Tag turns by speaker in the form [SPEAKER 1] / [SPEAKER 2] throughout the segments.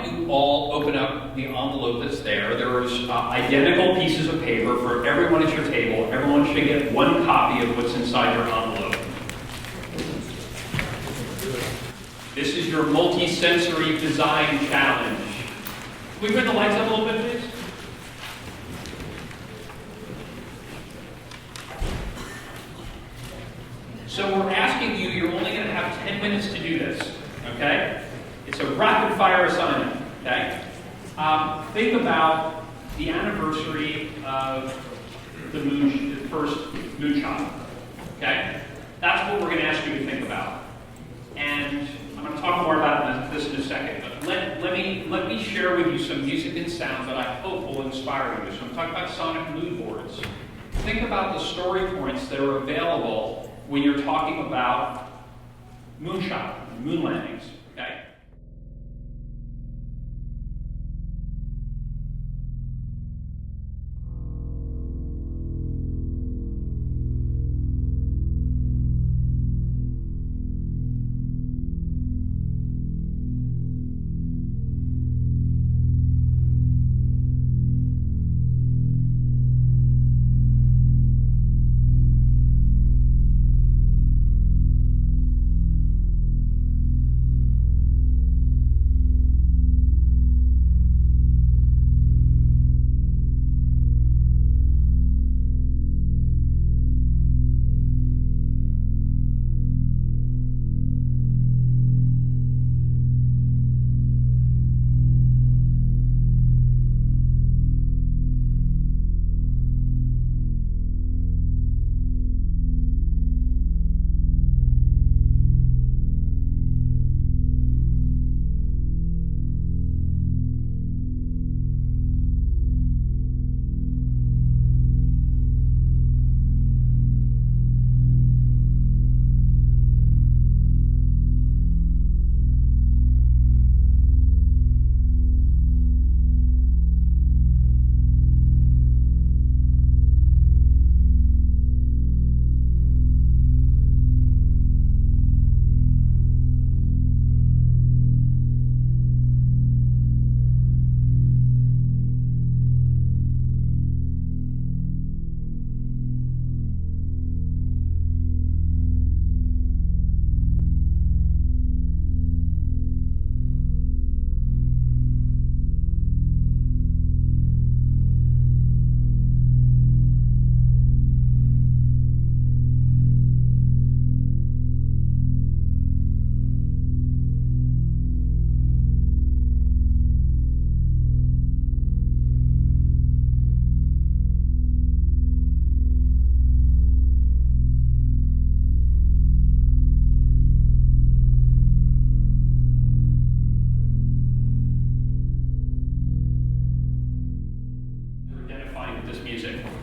[SPEAKER 1] you all open up the envelope that's there? There's identical pieces of paper for everyone at your table. Everyone should get one copy of what's inside your envelope. This is your multi-sensory design challenge. Can we bring the lights up a little bit, please? So we're asking you, you're only going to have 10 minutes to do this, okay? It's a rapid fire assignment, okay? Think about the anniversary of the first moonshot, okay? That's what we're going to ask you to think about. And I'm going to talk more about this in a second, but let me share with you some music and sound that I hope will inspire you. So I'm talking about sonic mood boards. Think about the story points that are available when you're talking about moonshot, moon landings, okay?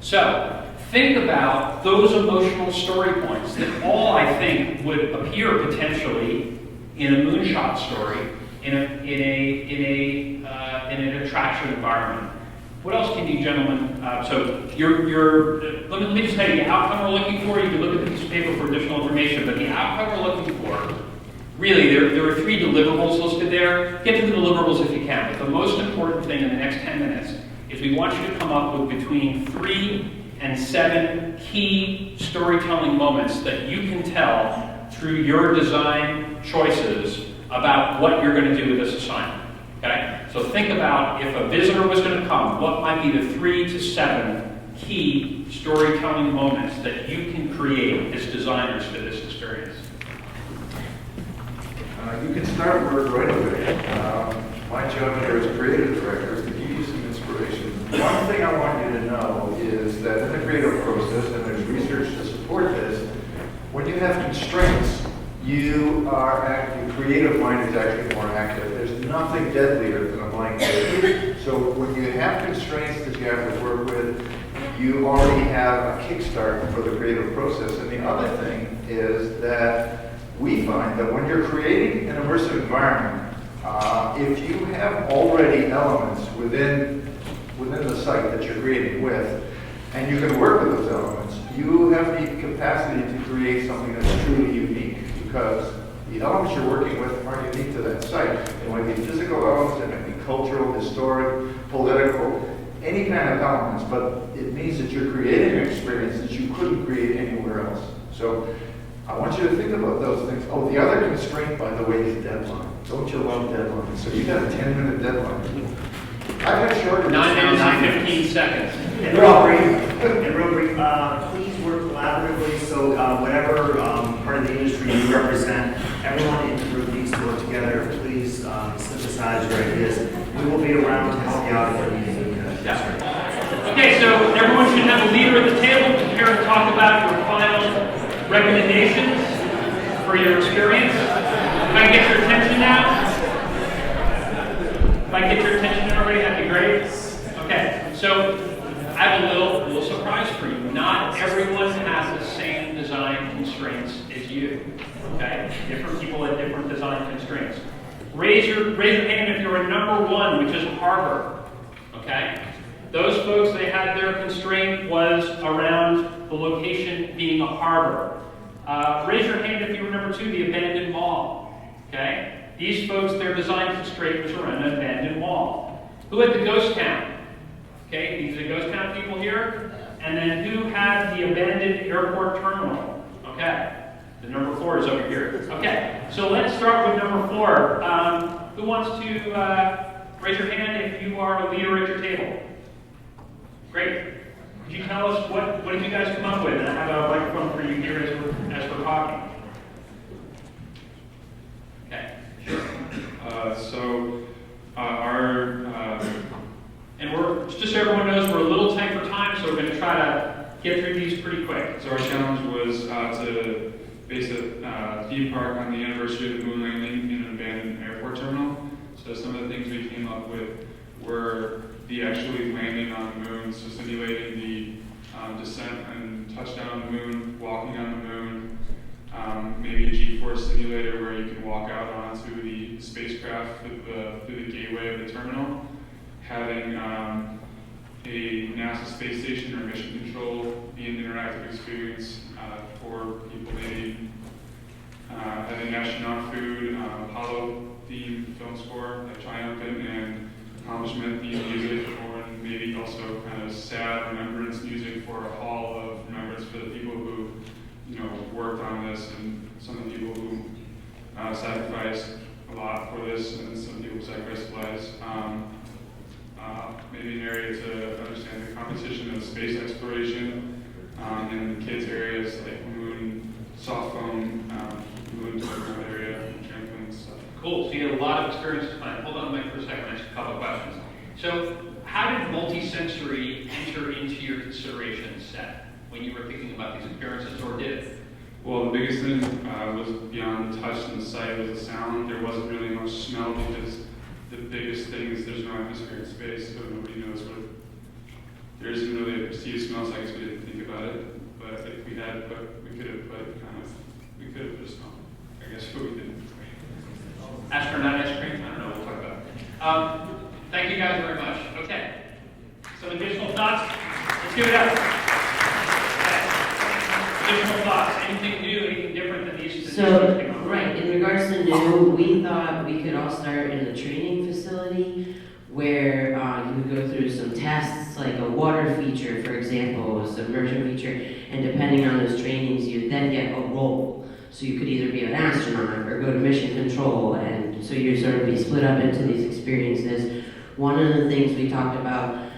[SPEAKER 1] So, think about those emotional story points that all, I think, would appear potentially in a moonshot story, in an attraction environment. What else can you gentlemen, let me just tell you the outcome we're looking for. You can look at the piece of paper for additional information, but the outcome we're looking for, really, there are 3 deliverables listed there. Get to the deliverables if you can, but the most important thing in the next 10 minutes is we want you to come up with between 3 and 7 key storytelling moments that you can tell through your design choices about what you're going to do with this assignment. Okay? So think about if a visitor was going to come, what might be the 3 to 7 key storytelling moments that you can create as designers for this experience?
[SPEAKER 2] You can start work right away. My job here as creative director is to give you some inspiration. One thing I want you to know is that in the creative process, and there's research to support this, when you have constraints, your creative mind is actually more active. There's nothing deadlier than a blank page. So when you have constraints that you have to work with, you already have a kickstart for the creative process. And the other thing is that we find that when you're creating an immersive environment, if you have already elements within the site that you're creating with, and you can work with those elements, you have the capacity to create something that's truly unique. Because the elements you're working with aren't unique to that site. They might be physical elements, they might be cultural, historic, political, any kind of elements, but it means that you're creating an experience that you couldn't create anywhere else. So I want you to think about those things. Oh, the other constraint, by the way, is deadline. Don't you love deadlines? So you got a 10-minute deadline. I've had shorter.
[SPEAKER 1] 9 minutes and 15 seconds.
[SPEAKER 3] And real brief, please work collaboratively, so whatever part of the industry you represent, everyone in the group needs to work together. Please synthesize your ideas. We will be around to help you out if you need anything.
[SPEAKER 1] Okay, so everyone should have a leader at the table prepare to talk about your final recommendations for your experience. If I can get your attention now. If I get your attention already, that'd be great. Okay, so I have a little surprise for you. Not everyone has the same design constraints as you. Okay, different people have different design constraints. Raise your hand if you're a number 1, which is harbor. Okay, those folks, they had their constraint was around the location being a harbor. Raise your hand if you were number 2, the abandoned mall. Okay. These folks, their design constraint was around an abandoned mall. Who had the ghost town? Okay, these are the ghost town people here. And then who had the abandoned airport terminal? Okay, the number 4 is over here. Okay, so let's start with number 4. Who wants to raise your hand if you are a leader at your table? Great. Could you tell us what did you guys come up with? And I have a microphone for you here as we're talking. Okay. And we're, just so everyone knows, we're a little tight for time, so we're going to try to get through these pretty quick.
[SPEAKER 4] So our challenge was to base a theme park on the anniversary of the moon landing in an abandoned airport terminal. So some of the things we came up with were the actually landing on the moon, so simulating the descent and touchdown on the moon, walking on the moon, maybe a G-force simulator where you can walk out onto the spacecraft through the gateway of the terminal, having a NASA space station or mission control be an interactive experience for people, maybe having astronaut food, Apollo themed film score, like triumphant and accomplishment themed music, or maybe also kind of sad remembrance music for a hall of remembrance for the people who worked on this, and some of the people who sacrificed a lot for this, and some people sacrificed lives. Maybe an area to understand the competition of space exploration in the kids' areas like moon, soft foam, moon terminal area, trampoline stuff.
[SPEAKER 1] Cool. So you had a lot of experiences planned. Hold on a minute for a second. I have a couple of questions. So how did multisensory enter into your consideration set when you were thinking about these experiences, or did it?
[SPEAKER 4] Well, the biggest thing was beyond the touch and the sight was the sound. There wasn't really much smell because the biggest thing is there's no atmospheric space, so nobody knows what. There isn't really a perceived smell, so I guess we didn't think about it. But if we had, we could have put a smell. I guess, but we didn't.
[SPEAKER 1] Astronaut ice cream? I don't know. We'll talk about it. Thank you guys very much. Okay. Some additional thoughts? Let's give it up. Additional thoughts? Anything new, anything different than these?
[SPEAKER 5] So, right, in regards to new, we thought we could all start in a training facility where you would go through some tests, like a water feature, for example, a submersion feature, and depending on those trainings, you'd then get a role. So you could either be an astronaut or go to mission control, and so you sort of be split up into these experiences. One of the things we talked about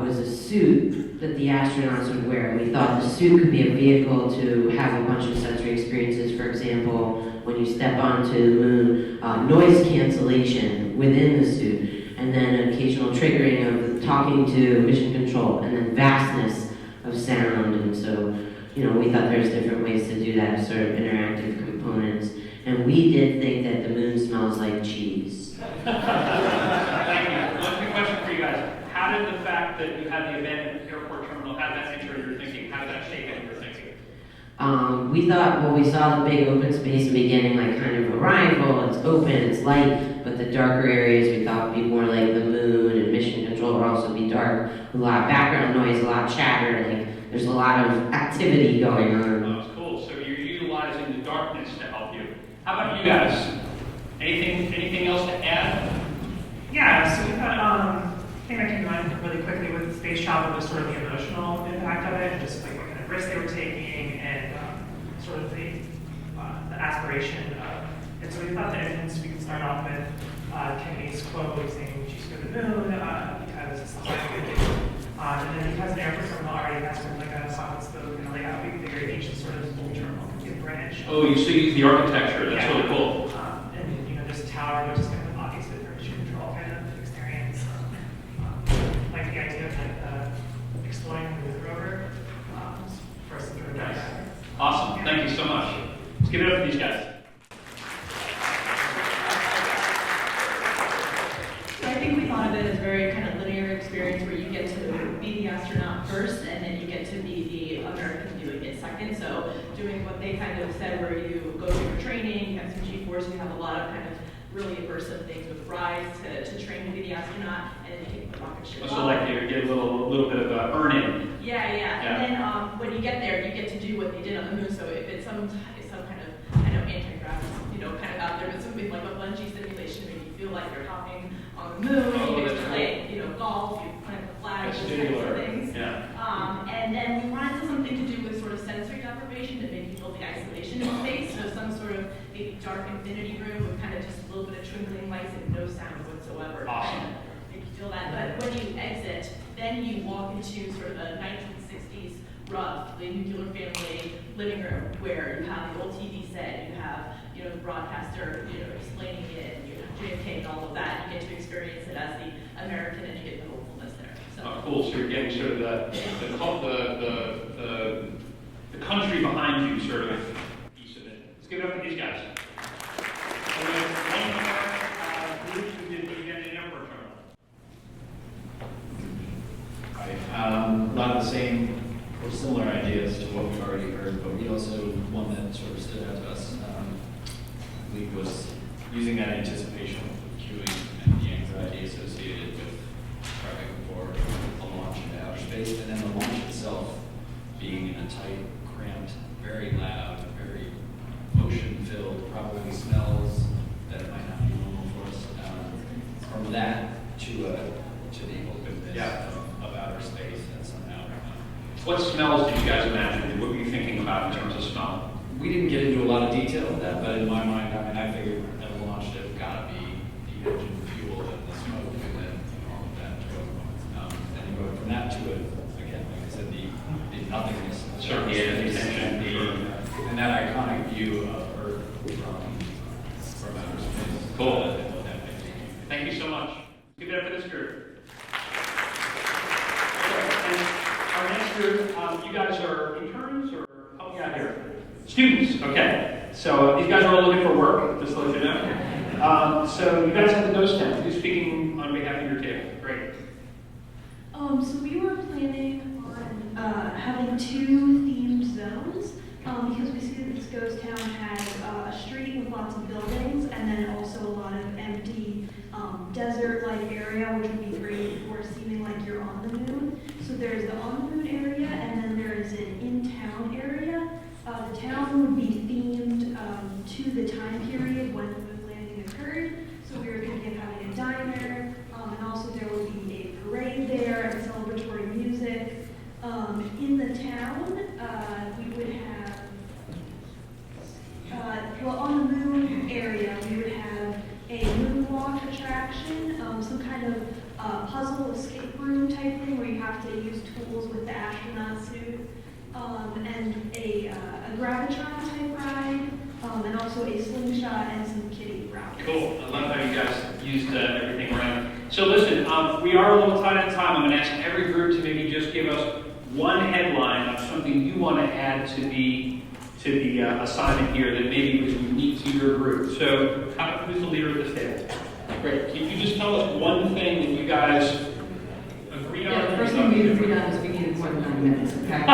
[SPEAKER 5] was a suit that the astronauts would wear. We thought the suit could be a vehicle to have a bunch of sensory experiences. For example, when you step onto the moon, noise cancellation within the suit, and then occasional triggering of talking to mission control, and then vastness of sound. And so, we thought there's different ways to do that, sort of interactive components. And we did think that the moon smells like cheese.
[SPEAKER 1] Thank you. One quick question for you guys. How did the fact that you had the abandoned airport terminal, how did that enter your thinking? How did that shape into your thinking?
[SPEAKER 5] We thought, well, we saw the big open space in the beginning, like kind of arrival, it's open, it's light, but the darker areas we thought would be more like the moon and mission control would also be dark, with a lot of background noise, a lot of chatter, like there's a lot of activity going on.
[SPEAKER 1] Oh, it's cool. So you're utilizing the darkness to help you. How about you guys? Anything else to add?
[SPEAKER 6] Yeah, so we thought, thing that came to mind really quickly with space travel was sort of the emotional impact of it, just like what kind of risks they were taking, and sort of the aspiration of. And so we thought that we could start off with Kennedy's quote saying "She's to the moon" because it's the heart of it. And then because the airport terminal already has sort of like a solid spoke and like a big figure each sort of little terminal can be a branch.
[SPEAKER 1] Oh, you still use the architecture. That's really cool.
[SPEAKER 6] And there's a tower, which is kind of obviously a temperature control kind of experience. Like the idea of like exploring the moon rover for us to sort of
[SPEAKER 1] Nice.
[SPEAKER 6] that.
[SPEAKER 1] Awesome. Thank you so much. Let's give it up for these guys.
[SPEAKER 7] So I think we thought of it as a very kind of linear experience where you get to be the astronaut first and then you get to be the American doing it second. So doing what they kind of said where you go through your training, you have some G-Force, you have a lot of kind of really immersive things with Grice to train to be the astronaut, and then you take the rocket ship
[SPEAKER 1] So
[SPEAKER 7] up.
[SPEAKER 1] like you get a little bit of earn-in.
[SPEAKER 7] Yeah. And then when you get there, you get to do what they did on the moon. So if it's some kind of, I know anti-gravity, kind of out there, but something like a bungee simulation, make you feel like you're hopping on the moon.
[SPEAKER 1] Oh,
[SPEAKER 7] you get
[SPEAKER 1] that's
[SPEAKER 7] to play, golf, you plant the flag, those types of things.
[SPEAKER 1] Yeah.
[SPEAKER 7] And then we wanted something to do with sort of sensory deprivation to make you feel the isolation in space. So some sort of maybe dark infinity room with kind of just a little bit of twinkling lights and no sound whatsoever.
[SPEAKER 1] Awesome.
[SPEAKER 7] Kind of make you feel that. But when you exit, then you walk into sort of a 1960s rough, the nuclear family living room where you have the old TV set, you have the broadcaster explaining it, and you have JFK and all of that. You get to experience it as the American, and you get the hopefulness there. So.
[SPEAKER 1] Oh, cool. So you're getting sort of the country behind you, sort of piece of it. Let's give it up for these guys. So we have one more group who did the airport terminal.
[SPEAKER 8] A lot of the same or similar ideas to what we've already heard, but we also, one that sort of stood out to us, I believe, was using that anticipation of queuing and the anxiety associated with prepping for a launch into outer space, and then the launch itself being in a tight, cramped, very loud, very motion-filled, probably smells that might not be normal for us. From that to the openness of outer space and somehow.
[SPEAKER 1] What smells did you guys imagine? What were you thinking about in terms of smell?
[SPEAKER 8] We didn't get into a lot of detail of that, but in my mind, I figured that a launch had got to be the engine fuel and the smoke and then all of that. And you go from that to it, again, like I said, the nothingness.
[SPEAKER 1] Certainly, attention.
[SPEAKER 8] And that iconic view of Earth from outer space.
[SPEAKER 1] Cool. Thank you so much. Give it up for this group. Okay, and our next group, you guys are interns or help me out here? Students, okay. So these guys are all looking for work, just to let you know. So you guys have the ghost town. Who's speaking on behalf of your table? Great.
[SPEAKER 9] So we were planning on having 2 themed zones because we see that this ghost town has a street with lots of buildings and then also a lot of empty desert-like area, which would be great for seeming like you're on the moon. So there's the on the moon area, and then there is an in-town area. The town would be themed to the time period when the moon landing occurred. So we were thinking of having a diner, and also there would be a parade there and celebratory music. In the town, we would have, on the moon area, we would have a moonwalk attraction, some kind of puzzle escape room type thing where you have to use tools with the astronaut suit, and a gravitron type ride, and also a slingshot and some kiddie routes.
[SPEAKER 1] Cool. I love how you guys used everything around. So listen, we are a little tight on time. I'm going to ask every group to maybe just give us one headline of something you want to add to the assignment here that maybe was unique to your group. So who's the leader of this table? Great. Can you just tell us one thing that you guys agreed on?
[SPEAKER 5] Yeah, the first thing we agreed on is we needed more than 9 minutes, okay?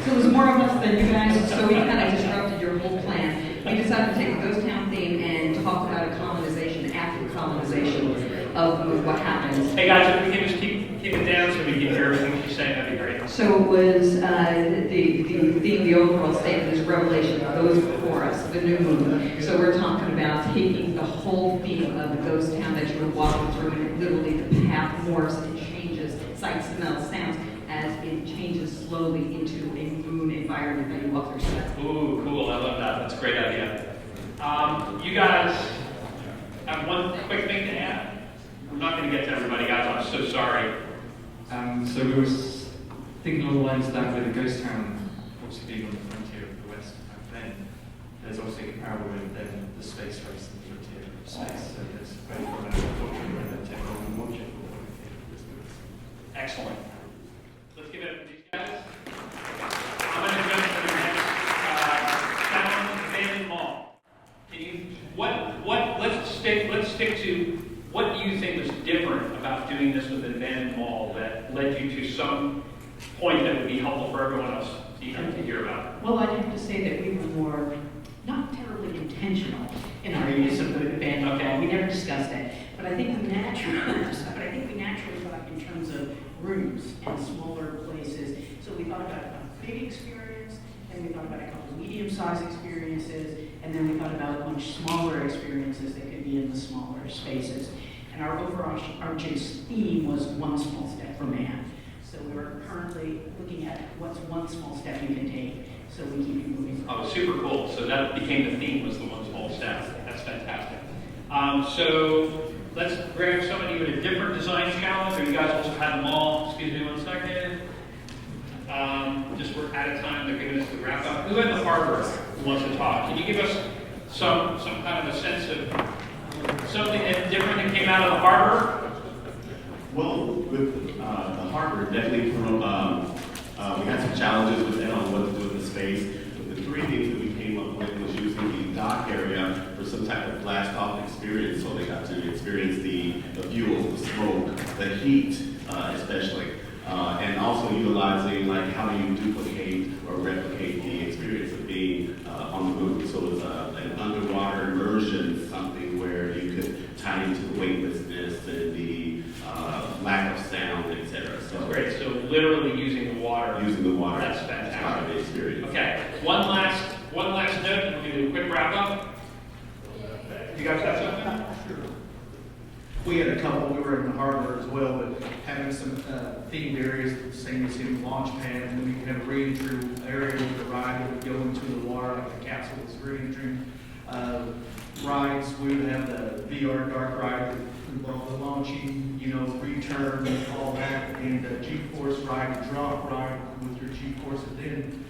[SPEAKER 5] So it was more of us than you guys, so we kind of disrupted your whole plan. We decided to take the ghost town theme and talk about a colonization after colonization of what happens.
[SPEAKER 1] Hey guys, if we can just keep it down so we can hear everything she's saying, that'd be great.
[SPEAKER 5] So it was the theme
[SPEAKER 10] the overall statement is revelation of those before us, the new moon. So we're talking about taking the whole theme of the ghost town that you were walking through, and literally the path morphs and changes, sights, smells, sounds, as it changes slowly into a moon environment that you walk through. So that's
[SPEAKER 1] Ooh, cool, I love that, that's a great idea. You guys have one quick thing to add? I'm not gonna get to everybody, guys, I'm so sorry.
[SPEAKER 11] So we were thinking along the lines of that with the ghost town, obviously being on the frontier of the West back then. There's obviously a comparable with then the space race and the frontier of space. So there's both from a culture and a technology and logic.
[SPEAKER 1] Excellent. Let's give it up to these guys. I'm gonna jump to the next, town abandoned mall. Can you, let's stick to, what do you think was different about doing this with an abandoned mall that led you to some point that would be helpful for everyone else to hear about?
[SPEAKER 12] Well, I'd have to say that we were more, not terribly intentional in our use of the abandoned mall. We never discussed it. But I think we naturally thought in terms of rooms and smaller places. So we thought about a big experience, and we thought about a couple of medium-sized experiences, and then we thought about much smaller experiences that could be in the smaller spaces. And our overarching theme was one small step for man. So we're currently looking at what's one small step you can take, so we keep you moving forward.
[SPEAKER 1] Oh, super cool. So that became the theme, was the one small step. That's fantastic. So let's grab somebody with a different design challenge, or you guys also had them all. Excuse me 1 second. Just we're out of time. They're giving us the wrap up. Who at the harbor who wants to talk? Can you give us some kind of a sense of something different that came out of the harbor?
[SPEAKER 13] Well, with the harbor, definitely we had some challenges with that on what to do with the space. But the three things that we came up with was using the dock area for some type of blast off experience, so they got to experience the fuel, the smoke, the heat, especially. And also utilizing, like, how do you duplicate or replicate the experience of being on the moon. So it's an underwater immersion, something where you could tie into the weightlessness and the lack of sound, etc. So
[SPEAKER 1] That's great. So literally using the water.
[SPEAKER 13] Using the water.
[SPEAKER 1] That's fantastic.
[SPEAKER 13] As part of the experience.
[SPEAKER 1] Okay. One last note, and we'll do a quick wrap up. You guys got something?
[SPEAKER 14] Sure. We had a couple, we were in the harbor as well, but having some themed areas, the same as in the launch pad, and then we can have a read-through area with the ride that would go into the water, like the capsule was read-through. Rides, we would have the VR dark ride with the launching, return, all that, and the G-Force ride, the drop ride with your G-Force, and then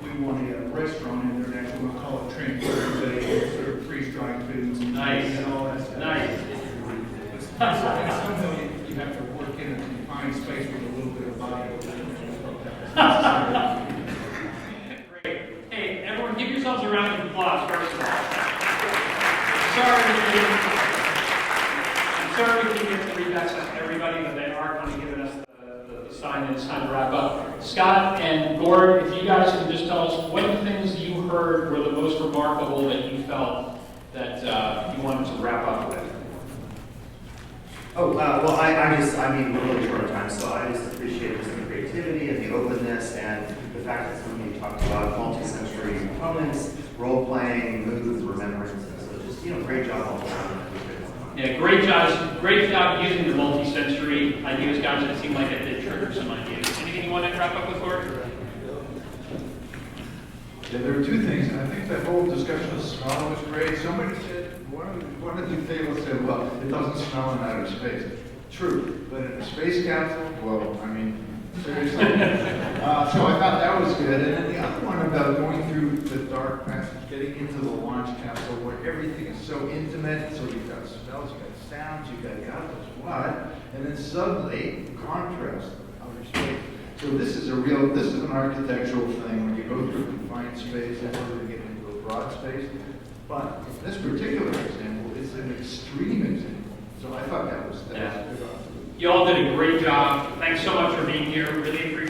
[SPEAKER 14] we want a restaurant in there, and actually we'll call it transport, they serve freeze-dried foods and all that stuff.
[SPEAKER 1] Nice.
[SPEAKER 14] Somehow you have to work in a confined space with a little bit of body.
[SPEAKER 1] Great. Hey, everyone, give yourselves a round of applause, first of all. I'm sorry we didn't get to read access to everybody, but they are kind of giving us the sign, and it's time to wrap up. Scott and Gord, if you guys can just tell us what things you heard were the most remarkable that you felt that you wanted to wrap up with.
[SPEAKER 3] Oh, well, I mean, we're really short on time, so I just appreciate just the creativity and the openness and the fact that some of you talked about multi-sensory components, role-playing, moods, remembrance, and so just, great job all around.
[SPEAKER 1] Yeah, great job using the multi-sensory ideas, guys. It seemed like it did trigger some ideas. Anything you want to wrap up with, Gord?
[SPEAKER 2] Yeah, there were two things. I think that whole discussion of smell was great. Somebody said, one of the tables said, well, it doesn't smell in outer space. True, but in a space capsule, well, I mean, seriously. So I thought that was good. And then the other one about going through the dark passage, getting into the launch capsule where everything is so intimate. So you've got smells, you've got sounds, you've got God knows what. And then suddenly, contrast outer space. So this is an architectural thing. When you go through a confined space, it's going to get into a broad space. But in this particular example, it's an extreme example. So I thought that was good.
[SPEAKER 1] You all did a great job. Thanks so much for being here. Really appreciate it.